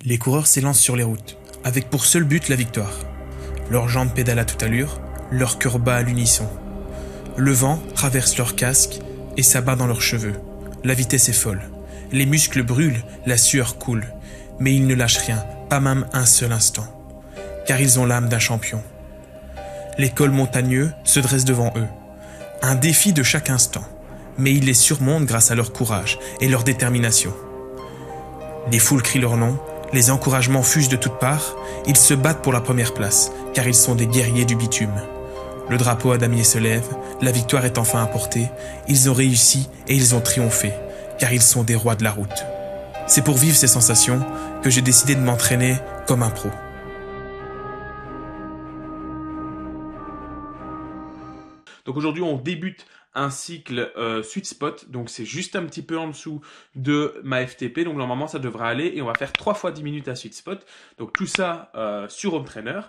Les coureurs s'élancent sur les routes, avec pour seul but la victoire. Leurs jambes pédalent à toute allure, leur cœur bat à l'unisson. Le vent traverse leurs casques et s'abat dans leurs cheveux. La vitesse est folle. Les muscles brûlent, la sueur coule. Mais ils ne lâchent rien, pas même un seul instant. Car ils ont l'âme d'un champion. Les cols montagneux se dressent devant eux. Un défi de chaque instant. Mais ils les surmontent grâce à leur courage et leur détermination. Les foules crient leur nom, les encouragements fusent de toutes parts, ils se battent pour la première place, car ils sont des guerriers du bitume. Le drapeau à damier se lève, la victoire est enfin apportée, ils ont réussi et ils ont triomphé, car ils sont des rois de la route. C'est pour vivre ces sensations que j'ai décidé de m'entraîner comme un pro. Donc aujourd'hui, on débute un cycle Sweet Spot, donc c'est juste un petit peu en dessous de ma FTP, donc normalement ça devrait aller et on va faire 3 fois 10 minutes à Sweet Spot, donc tout ça sur Home Trainer.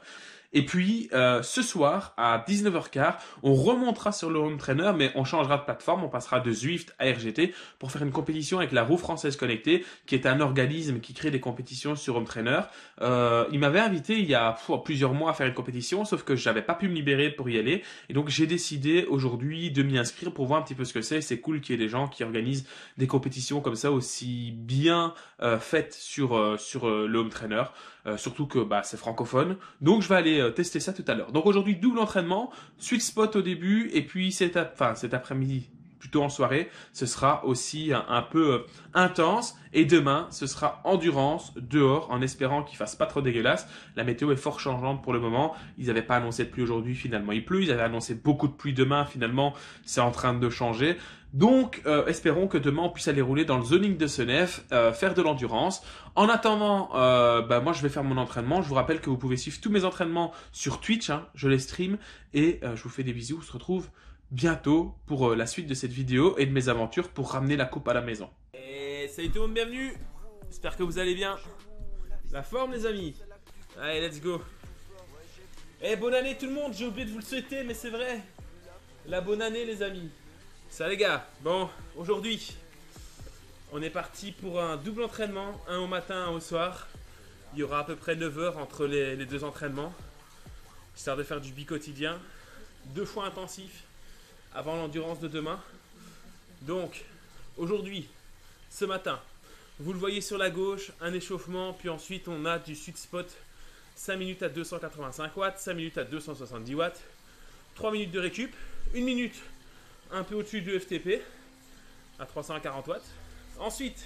Et puis, ce soir, à 19h15, on remontera sur le Home Trainer, mais on changera de plateforme, on passera de Zwift à RGT pour faire une compétition avec la Roue Française Connectée, qui est un organisme qui crée des compétitions sur Home Trainer. Il m'avait invité il y a plusieurs mois à faire une compétition, sauf que j'avais pas pu me libérer pour y aller. Et donc, j'ai décidé aujourd'hui de m'y inscrire pour voir un petit peu ce que c'est. C'est cool qu'il y ait des gens qui organisent des compétitions comme ça aussi bien faites sur le Home Trainer. Surtout que c'est francophone. Donc je vais aller tester ça tout à l'heure. Donc aujourd'hui, double entraînement, Sweet Spot au début, et puis cet après-midi, plutôt en soirée, ce sera aussi un peu intense. Et demain, ce sera endurance dehors, en espérant qu'il fasse pas trop dégueulasse. La météo est fort changeante pour le moment. Ils n'avaient pas annoncé de pluie aujourd'hui, finalement il pleut. Ils avaient annoncé beaucoup de pluie demain, finalement c'est en train de changer. Donc, espérons que demain on puisse aller rouler dans le zoning de Senef, faire de l'endurance. En attendant, moi je vais faire mon entraînement. Je vous rappelle que vous pouvez suivre tous mes entraînements sur Twitch, je les stream et je vous fais des bisous. On se retrouve bientôt pour la suite de cette vidéo et de mes aventures pour ramener la coupe à la maison. Et salut tout le monde, bienvenue. J'espère que vous allez bien. La forme les amis. Allez, let's go. Et bonne année tout le monde. J'ai oublié de vous le souhaiter, mais c'est vrai. La bonne année les amis. Ça les gars, bon, aujourd'hui, on est parti pour un double entraînement, un au matin, un au soir. Il y aura à peu près 9 heures entre les deux entraînements, histoire de faire du bi-quotidien, 2 fois intensif, avant l'endurance de demain. Donc, aujourd'hui, ce matin, vous le voyez sur la gauche, un échauffement, puis ensuite on a du Sweet Spot, 5 minutes à 285 watts, 5 minutes à 270 watts, 3 minutes de récup, 1 minute un peu au-dessus du FTP à 340 watts. Ensuite,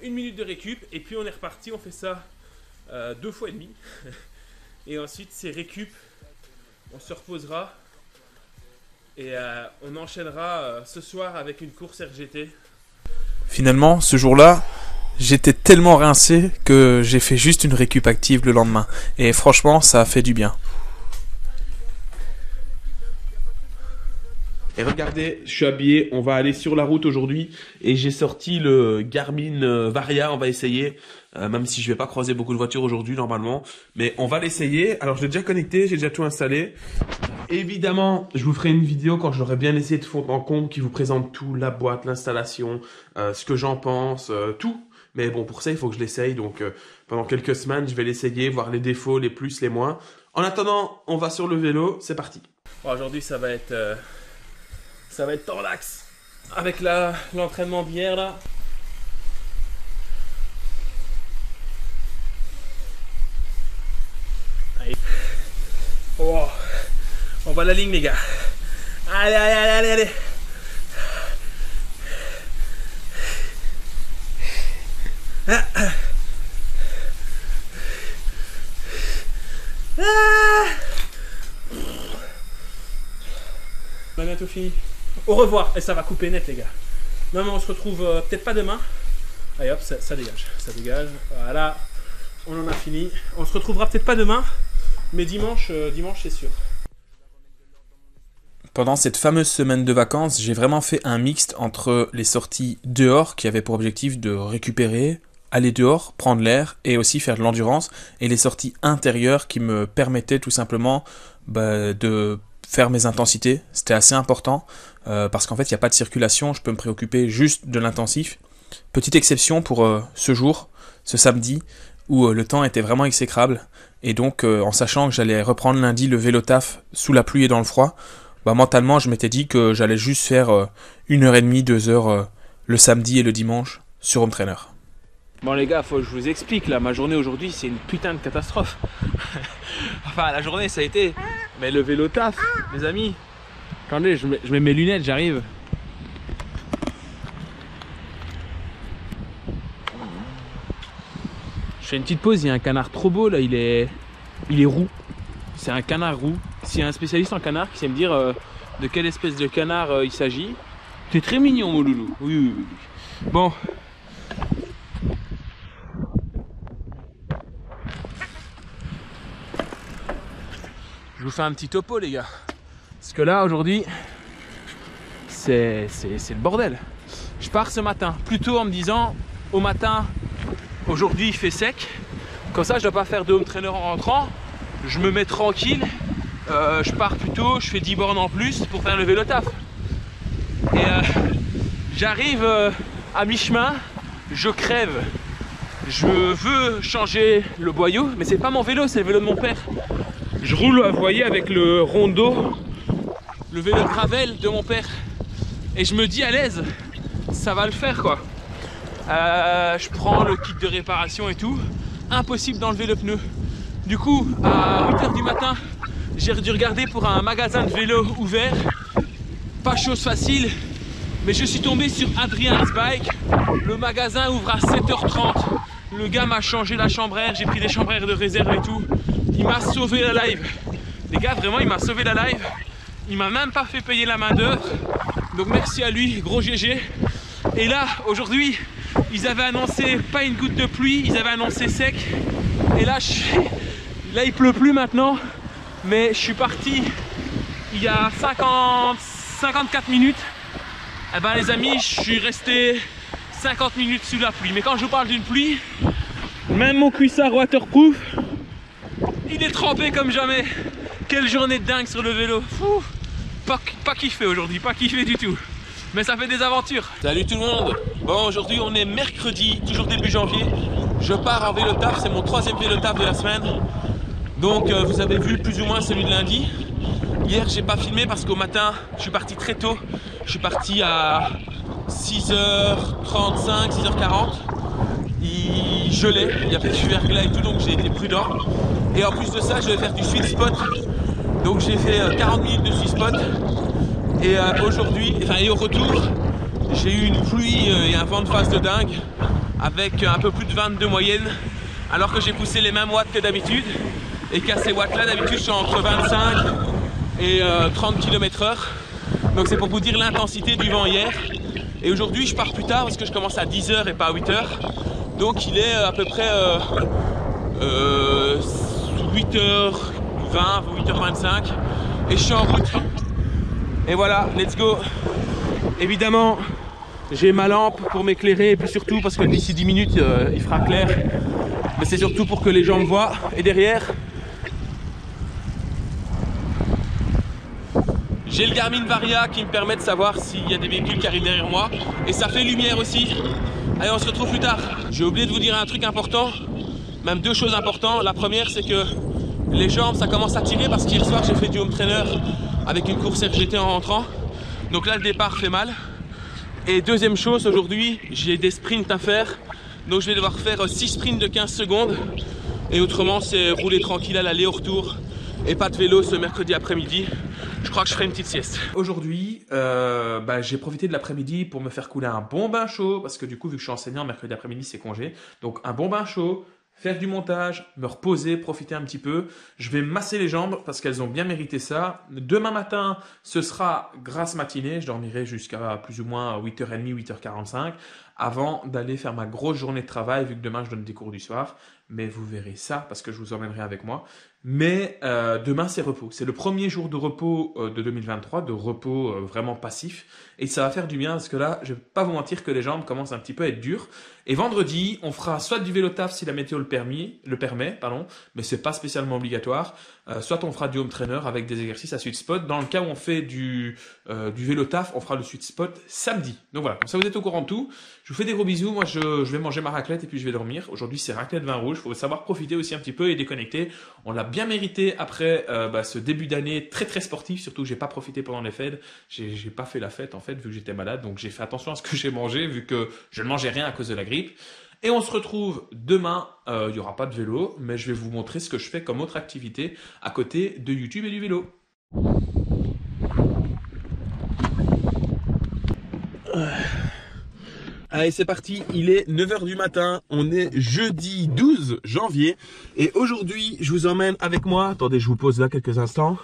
1 minute de récup et puis on est reparti. On fait ça 2 fois et demi. Et ensuite, c'est récup. On se reposera et on enchaînera ce soir avec une course RGT. Finalement, ce jour-là, j'étais tellement rincé que j'ai fait juste une récup active le lendemain. Et franchement, ça a fait du bien. Et regardez, je suis habillé, on va aller sur la route aujourd'hui et j'ai sorti le Garmin Varia, on va essayer, même si je vais pas croiser beaucoup de voitures aujourd'hui normalement, mais on va l'essayer. Alors je l'ai déjà connecté, j'ai déjà tout installé. Évidemment, je vous ferai une vidéo quand je l'aurai bien essayé de fond en comble qui vous présente tout, la boîte, l'installation, ce que j'en pense, tout. Mais bon, pour ça, il faut que je l'essaye, donc pendant quelques semaines, je vais l'essayer, voir les défauts, les plus, les moins. En attendant, on va sur le vélo, c'est parti. Bon, aujourd'hui, ça va être relax avec l'entraînement d'hier là. Allez. Oh. On voit la ligne les gars. Allez, allez, allez, allez, allez. Ah. Ah. On a bientôt fini. Au revoir, et ça va couper net les gars. Non mais on se retrouve peut-être pas demain. Allez hop, ça dégage, ça dégage. Voilà, on en a fini. On se retrouvera peut-être pas demain, mais dimanche c'est sûr. Pendant cette fameuse semaine de vacances, j'ai vraiment fait un mixte entre les sorties dehors qui avaient pour objectif de récupérer, aller dehors, prendre l'air et aussi faire de l'endurance, et les sorties intérieures qui me permettaient tout simplement de faire mes intensités. C'était assez important parce qu'en fait il n'y a pas de circulation, je peux me préoccuper juste de l'intensif. Petite exception pour ce jour, ce samedi, où le temps était vraiment exécrable. Et donc, en sachant que j'allais reprendre lundi le vélo taf sous la pluie et dans le froid, bah, mentalement, je m'étais dit que j'allais juste faire 1h30, 2h le samedi et le dimanche sur Home Trainer. Bon les gars, faut que je vous explique là, ma journée aujourd'hui c'est une putain de catastrophe. Enfin la journée ça a été, mais le vélo taf, mes amis. Attendez, je mets mes lunettes, j'arrive. Je fais une petite pause, il y a un canard trop beau là, il est roux. C'est un canard roux. S'il y a un spécialiste en canard qui sait me dire de quelle espèce de canard il s'agit. T'es très mignon mon loulou. Oui. Bon. Je vous fais un petit topo les gars. Parce que là aujourd'hui, c'est le bordel. Je pars ce matin, plutôt en me disant, au matin, aujourd'hui il fait sec. Comme ça je dois pas faire de home trainer en rentrant. Je me mets tranquille. Je pars plus tôt, je fais 10 bornes en plus pour faire le vélo taf. Et j'arrive à mi-chemin, je crève. Je veux changer le boyau, mais c'est pas mon vélo, c'est le vélo de mon père. Je roule, vous voyez, avec le rondeau, le vélo gravel de mon père. Et je me dis à l'aise, ça va le faire quoi. Je prends le kit de réparation et tout. Impossible d'enlever le pneu. Du coup, à 8h du matin, j'ai dû regarder pour un magasin de vélo ouvert. Pas chose facile, mais je suis tombé sur Adrian's Bike. Le magasin ouvre à 7h30. Le gars m'a changé la chambre à air, j'ai pris des chambres à air de réserve et tout. Il m'a sauvé la live. Les gars, vraiment, il m'a sauvé la live. Il m'a même pas fait payer la main d'œuvre. Donc merci à lui, gros GG. Et là, aujourd'hui, ils avaient annoncé pas une goutte de pluie, ils avaient annoncé sec. Et là, là il pleut plus maintenant. Mais je suis parti il y a 54 minutes. Eh ben les amis, je suis resté 50 minutes sous la pluie. Mais quand je vous parle d'une pluie, même mon cuissard waterproof, il est trempé comme jamais. Quelle journée de dingue sur le vélo. Fou. Pas kiffé aujourd'hui, pas kiffé du tout. Mais ça fait des aventures. Salut tout le monde. Bon, aujourd'hui on est mercredi, toujours début janvier. Je pars en vélo taf, c'est mon 3e vélo taf de la semaine. Donc vous avez vu plus ou moins celui de lundi. Hier j'ai pas filmé parce qu'au matin je suis parti très tôt. Je suis parti à 6h35, 6h40. Il gelait, il y avait du verglas et tout, donc j'ai été prudent. Et en plus de ça, je vais faire du sweet spot. Donc j'ai fait 40 minutes de sweet spot. Et aujourd'hui, et au retour, j'ai eu une pluie et un vent de face de dingue avec un peu plus de 22 moyenne, alors que j'ai poussé les mêmes watts que d'habitude. Et qu'à ces watts là, d'habitude, je suis entre 25 et 30 km/h. Donc c'est pour vous dire l'intensité du vent hier. Et aujourd'hui, je pars plus tard parce que je commence à 10h et pas à 8h. Donc il est à peu près 8h20, 8h25 et je suis en route. Et voilà, let's go. Évidemment, j'ai ma lampe pour m'éclairer et puis surtout parce que d'ici 10 minutes, il fera clair. Mais c'est surtout pour que les gens me voient. Et derrière, j'ai le Garmin Varia qui me permet de savoir s'il y a des véhicules qui arrivent derrière moi. Et ça fait lumière aussi. Allez, on se retrouve plus tard. J'ai oublié de vous dire un truc important, même 2 choses importantes. La première, c'est que les jambes, ça commence à tirer parce qu'hier soir, j'ai fait du home trainer avec une course RGT en rentrant. Donc là, le départ fait mal. Et deuxième chose, aujourd'hui, j'ai des sprints à faire. Donc je vais devoir faire 6 sprints de 15 secondes. Et autrement, c'est rouler tranquille à l'aller au retour. Et pas de vélo ce mercredi après-midi. Je crois que je ferai une petite sieste. Aujourd'hui, j'ai profité de l'après-midi pour me faire couler un bon bain chaud. Parce que du coup, vu que je suis enseignant, mercredi après-midi, c'est congé. Donc un bon bain chaud, faire du montage, me reposer, profiter un petit peu. Je vais masser les jambes parce qu'elles ont bien mérité ça. Demain matin, ce sera grasse matinée. Je dormirai jusqu'à plus ou moins 8h30, 8h45 avant d'aller faire ma grosse journée de travail vu que demain, je donne des cours du soir. Mais vous verrez ça parce que je vous emmènerai avec moi. Mais demain, c'est repos. C'est le premier jour de repos de 2023, de repos vraiment passif. Et ça va faire du bien parce que là, je ne vais pas vous mentir que les jambes commencent un petit peu à être dures. Et vendredi, on fera soit du vélo taf si la météo le permet, mais c'est pas spécialement obligatoire. Soit on fera du home trainer avec des exercices à sweet spot. Dans le cas où on fait du vélo taf, on fera le sweet spot samedi. Donc voilà, comme ça vous êtes au courant de tout. Je vous fais des gros bisous. Moi, je vais manger ma raclette et puis je vais dormir. Aujourd'hui, c'est raclette vin rouge. faut savoir profiter aussi un petit peu et déconnecter. On l'a bien mérité après ce début d'année très très sportif, surtout que j'ai pas profité pendant les fêtes. J'ai pas fait la fête en fait vu que j'étais malade, donc j'ai fait attention à ce que j'ai mangé vu que je ne mangeais rien à cause de la grippe. Et on se retrouve demain, il y aura pas de vélo, mais je vais vous montrer ce que je fais comme autre activité à côté de YouTube et du vélo. Allez, c'est parti, il est 9 h du matin, on est jeudi 12 janvier et aujourd'hui je vous emmène avec moi, attendez je vous pose là quelques instants.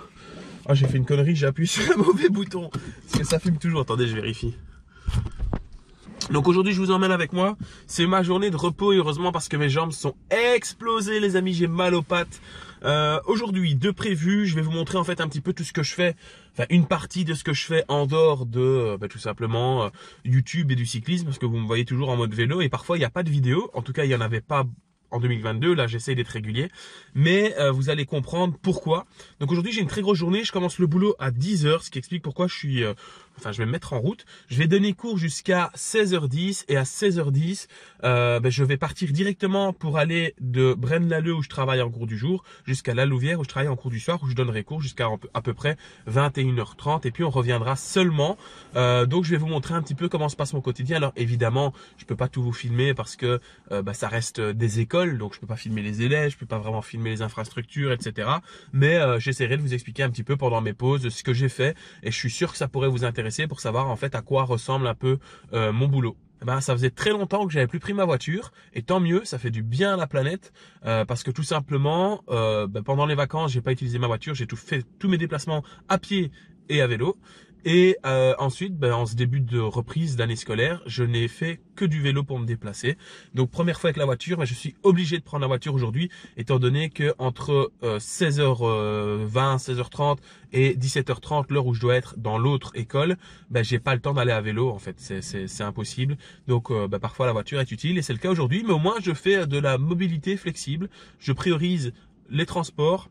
Oh j'ai fait une connerie, j'ai appuyé sur le mauvais bouton, parce que ça fume toujours, attendez je vérifie. Donc aujourd'hui je vous emmène avec moi, c'est ma journée de repos et heureusement parce que mes jambes sont explosées les amis, j'ai mal aux pattes. Aujourd'hui de prévu, je vais vous montrer en fait un petit peu tout ce que je fais, enfin une partie de ce que je fais en dehors de tout simplement YouTube et du cyclisme parce que vous me voyez toujours en mode vélo et parfois il n'y a pas de vidéo, en tout cas il n'y en avait pas en 2022, là j'essaye d'être régulier, mais vous allez comprendre pourquoi. Donc aujourd'hui j'ai une très grosse journée, je commence le boulot à 10 h, ce qui explique pourquoi je vais me mettre en route. Je vais donner cours jusqu'à 16 h 10 et à 16 h 10, je vais partir directement pour aller de Braine-l'Alleud où je travaille en cours du jour jusqu'à La Louvière où je travaille en cours du soir où je donnerai cours jusqu'à à peu près 21 h 30 et puis on reviendra seulement. Donc je vais vous montrer un petit peu comment se passe mon quotidien. Alors évidemment, je peux pas tout vous filmer parce que ça reste des écoles, donc je peux pas filmer les élèves, je peux pas vraiment filmer les infrastructures, etc. Mais j'essaierai de vous expliquer un petit peu pendant mes pauses ce que j'ai fait et je suis sûr que ça pourrait vous intéresser pour savoir en fait à quoi ressemble un peu mon boulot. Ça faisait très longtemps que j'avais plus pris ma voiture et tant mieux, ça fait du bien à la planète parce que tout simplement pendant les vacances j'ai pas utilisé ma voiture, j'ai fait tous mes déplacements à pied et à vélo. Et ensuite, en ce début de reprise d'année scolaire, je n'ai fait que du vélo pour me déplacer. Donc première fois avec la voiture, mais je suis obligé de prendre la voiture aujourd'hui, étant donné que entre 16h20, 16h30 et 17h30, l'heure où je dois être dans l'autre école, j'ai pas le temps d'aller à vélo en fait, c'est impossible. Donc parfois la voiture est utile et c'est le cas aujourd'hui, mais au moins je fais de la mobilité flexible. Je priorise les transports,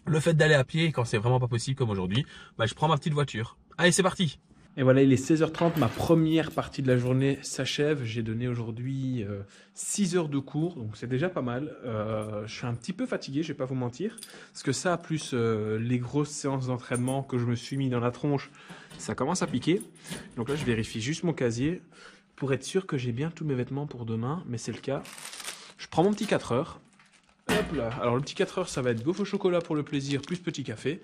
le fait d'aller à pied quand c'est vraiment pas possible comme aujourd'hui, je prends ma petite voiture. Allez, c'est parti! Et voilà, il est 16 h 30, ma première partie de la journée s'achève. J'ai donné aujourd'hui 6 heures de cours, donc c'est déjà pas mal. Je suis un petit peu fatigué, je vais pas vous mentir, parce que ça, plus les grosses séances d'entraînement que je me suis mis dans la tronche, ça commence à piquer. Donc là, je vérifie juste mon casier pour être sûr que j'ai bien tous mes vêtements pour demain, mais c'est le cas. Je prends mon petit 4 heures. Hop là. Alors le petit 4 heures, ça va être gaufre au chocolat pour le plaisir, plus petit café.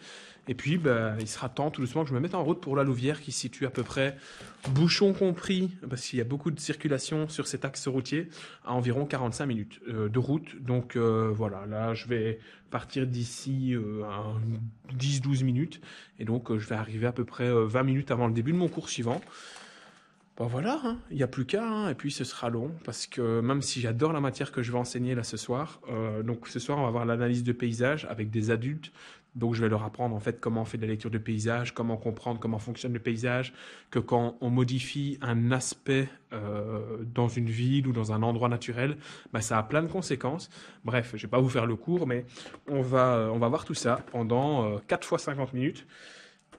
Et puis il sera temps tout doucement que je me mette en route pour la Louvière qui se situe à peu près, bouchon compris, parce qu'il y a beaucoup de circulation sur cet axe routier, à environ 45 minutes de route. Donc voilà, là je vais partir d'ici 10-12 minutes. Et donc je vais arriver à peu près 20 minutes avant le début de mon cours suivant. Voilà, il n'y a plus qu'à, et puis ce sera long, parce que même si j'adore la matière que je vais enseigner là ce soir, donc ce soir on va voir l'analyse de paysage avec des adultes, donc je vais leur apprendre en fait comment on fait de la lecture de paysage, comment comprendre comment fonctionne le paysage, que quand on modifie un aspect dans une ville ou dans un endroit naturel, ça a plein de conséquences. Bref, je ne vais pas vous faire le cours, mais on va voir tout ça pendant 4 fois 50 minutes.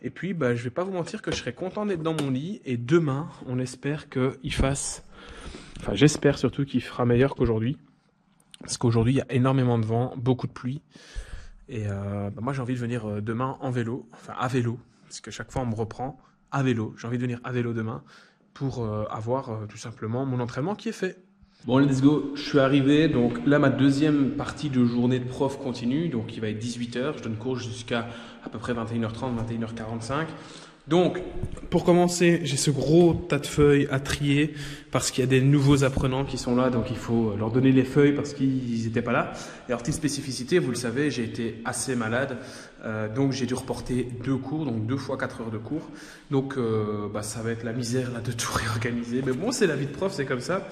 Et puis, je vais pas vous mentir que je serai content d'être dans mon lit. Et demain, on espère qu'il fasse... Enfin, j'espère surtout qu'il fera meilleur qu'aujourd'hui. Parce qu'aujourd'hui, il y a énormément de vent, beaucoup de pluie. Et moi, j'ai envie de venir demain en vélo. Enfin, à vélo. Parce que chaque fois, on me reprend à vélo. J'ai envie de venir à vélo demain pour avoir tout simplement mon entraînement qui est fait. Bon, let's go, je suis arrivé, donc là ma deuxième partie de journée de prof continue, donc il va être 18 h, je donne cours jusqu'à à peu près 21 h 30, 21 h 45. Donc, pour commencer, j'ai ce gros tas de feuilles à trier parce qu'il y a des nouveaux apprenants qui sont là, donc il faut leur donner les feuilles parce qu'ils n'étaient pas là. Et alors, petite spécificité, vous le savez, j'ai été assez malade, donc j'ai dû reporter 2 cours, donc 2 fois 4 heures de cours. Donc, ça va être la misère là de tout réorganiser, mais bon, c'est la vie de prof, c'est comme ça.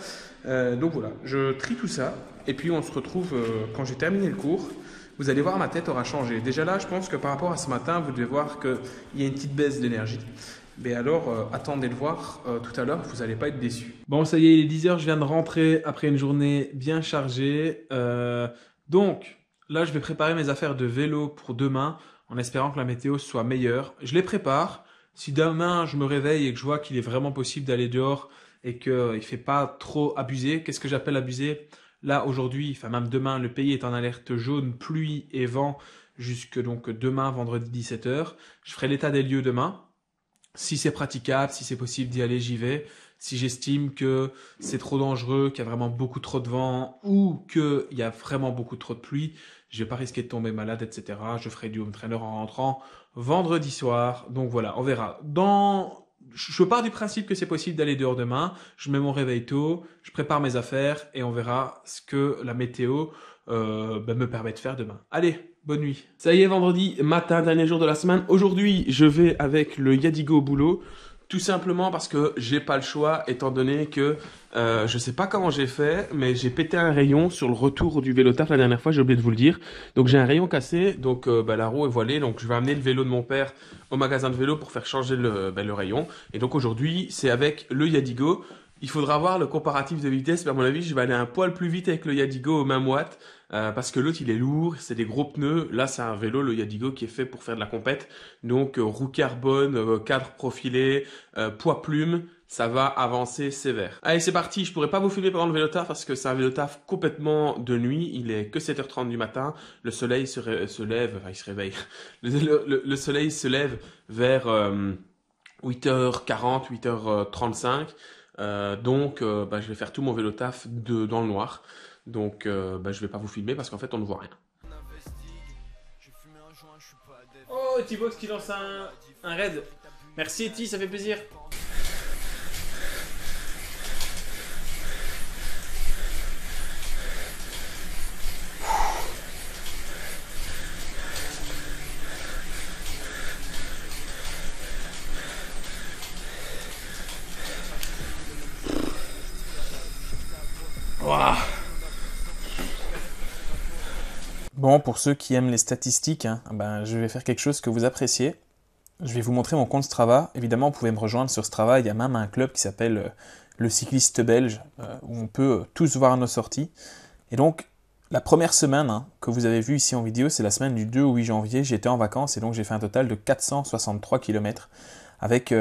Donc voilà, je trie tout ça et puis on se retrouve quand j'ai terminé le cours. Vous allez voir, ma tête aura changé. Déjà là, je pense que par rapport à ce matin, vous devez voir qu'il y a une petite baisse d'énergie. Mais alors, attendez de voir tout à l'heure, vous n'allez pas être déçus. Bon, ça y est, il est 10 h, je viens de rentrer après une journée bien chargée. Donc, là, je vais préparer mes affaires de vélo pour demain en espérant que la météo soit meilleure. Je les prépare. Si demain, je me réveille et que je vois qu'il est vraiment possible d'aller dehors et qu'il ne fait pas trop abuser, qu'est-ce que j'appelle abuser ? Là, aujourd'hui, enfin même demain, le pays est en alerte jaune, pluie et vent, jusque donc demain, vendredi 17h. Je ferai l'état des lieux demain. Si c'est praticable, si c'est possible d'y aller, j'y vais. Si j'estime que c'est trop dangereux, qu'il y a vraiment beaucoup trop de vent ou qu'il y a vraiment beaucoup trop de pluie, je vais pas risquer de tomber malade, etc. Je ferai du home trainer en rentrant vendredi soir. Donc voilà, on verra. Je pars du principe que c'est possible d'aller dehors demain. Je mets mon réveil tôt, je prépare mes affaires et on verra ce que la météo me permet de faire demain. Allez, bonne nuit. Ça y est, vendredi matin, dernier jour de la semaine. Aujourd'hui, je vais avec le Yadigo au boulot. Tout simplement parce que j'ai pas le choix, étant donné que je sais pas comment j'ai fait, mais j'ai pété un rayon sur le retour du vélo taf la dernière fois, j'ai oublié de vous le dire. Donc j'ai un rayon cassé, donc la roue est voilée, donc je vais amener le vélo de mon père au magasin de vélo pour faire changer le rayon. Et donc aujourd'hui, c'est avec le Yadigo. Il faudra voir le comparatif de vitesse, mais à mon avis, je vais aller un poil plus vite avec le Yadigo au même watt, parce que l'autre il est lourd, c'est des gros pneus. Là, c'est un vélo, le Yadigo, qui est fait pour faire de la compète. Donc roue carbone, cadre profilé, poids plume, ça va avancer sévère. Allez, c'est parti. Je pourrais pas vous filmer pendant le vélo taf parce que c'est un vélo taf complètement de nuit. Il est que 7h30 du matin. Le soleil se lève, enfin il se réveille. Le soleil se lève vers 8h40, 8h35. Je vais faire tout mon vélo taf dans le noir. Donc je vais pas vous filmer parce qu'en fait on ne voit rien. Oh, Thibaut qui lance un raid. Merci Eti, ça fait plaisir. Wow. Bon, pour ceux qui aiment les statistiques, je vais faire quelque chose que vous appréciez. Je vais vous montrer mon compte Strava. Évidemment, vous pouvez me rejoindre sur Strava. Il y a même un club qui s'appelle le cycliste belge, où on peut tous voir nos sorties. Et donc, la première semaine que vous avez vue ici en vidéo, c'est la semaine du 2 au 8 janvier. J'étais en vacances et donc j'ai fait un total de 463 km avec,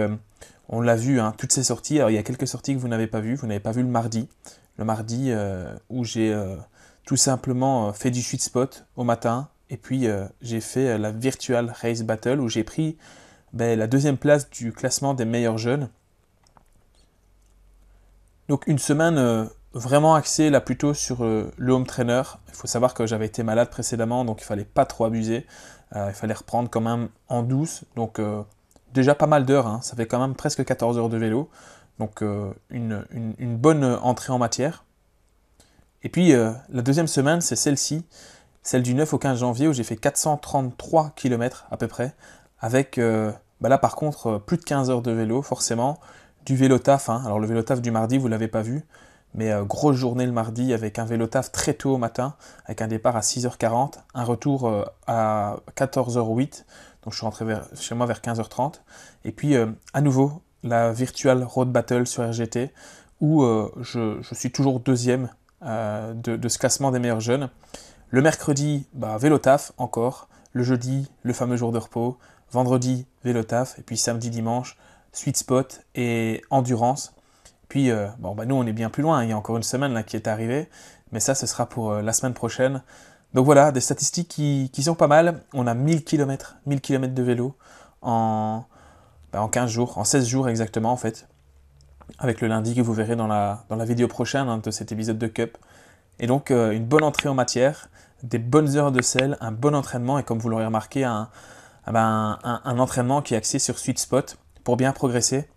on l'a vu, toutes ces sorties. Alors, il y a quelques sorties que vous n'avez pas vues. Vous n'avez pas vu le mardi. Le mardi où j'ai tout simplement fait du sweet spot au matin. Et puis, j'ai fait la Virtual Race Battle où j'ai pris la deuxième place du classement des meilleurs jeunes. Donc, une semaine vraiment axée là plutôt sur le home trainer. Il faut savoir que j'avais été malade précédemment, donc il fallait pas trop abuser. Il fallait reprendre quand même en douce. Donc, déjà pas mal d'heures. Ça fait quand même presque 14 heures de vélo. Donc, une bonne entrée en matière. Et puis, la deuxième semaine, c'est celle-ci, celle du 9 au 15 janvier, où j'ai fait 433 km à peu près, avec, là par contre, plus de 15 heures de vélo, forcément, du vélo taf. Alors, le vélo taf du mardi, vous ne l'avez pas vu, mais grosse journée le mardi, avec un vélo taf très tôt au matin, avec un départ à 6h40, un retour à 14h08, donc je suis rentré chez moi vers 15h30, et puis, à nouveau, la Virtual Road Battle sur RGT, où je suis toujours deuxième de ce classement des meilleurs jeunes. Le mercredi, vélo taf encore. Le jeudi, le fameux jour de repos. Vendredi, vélo taf. Et puis samedi, dimanche, sweet spot et endurance. Puis, nous, on est bien plus loin. Il y a encore une semaine là, qui est arrivée. Mais ça, ce sera pour la semaine prochaine. Donc voilà, des statistiques qui sont pas mal. On a 1000 km de vélo en 15 jours, en 16 jours exactement en fait. Avec le lundi que vous verrez dans la vidéo prochaine de cet épisode de Cup. Et donc, une bonne entrée en matière, des bonnes heures de selle, un bon entraînement, et comme vous l'aurez remarqué, un entraînement qui est axé sur sweet spot pour bien progresser.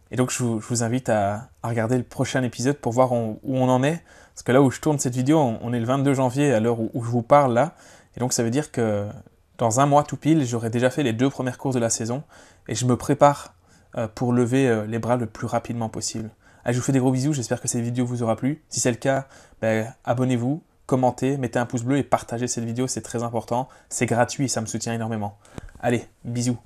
Et donc, je vous invite à regarder le prochain épisode pour voir où on en est. Parce que là où je tourne cette vidéo, on est le 22 janvier à l'heure où je vous parle là. Et donc, ça veut dire que dans un mois tout pile, j'aurai déjà fait les 2 premières courses de la saison. Et je me prépare pour lever les bras le plus rapidement possible. Allez, je vous fais des gros bisous, j'espère que cette vidéo vous aura plu. Si c'est le cas, abonnez-vous, commentez, mettez un pouce bleu et partagez cette vidéo, c'est très important. C'est gratuit et ça me soutient énormément. Allez, bisous.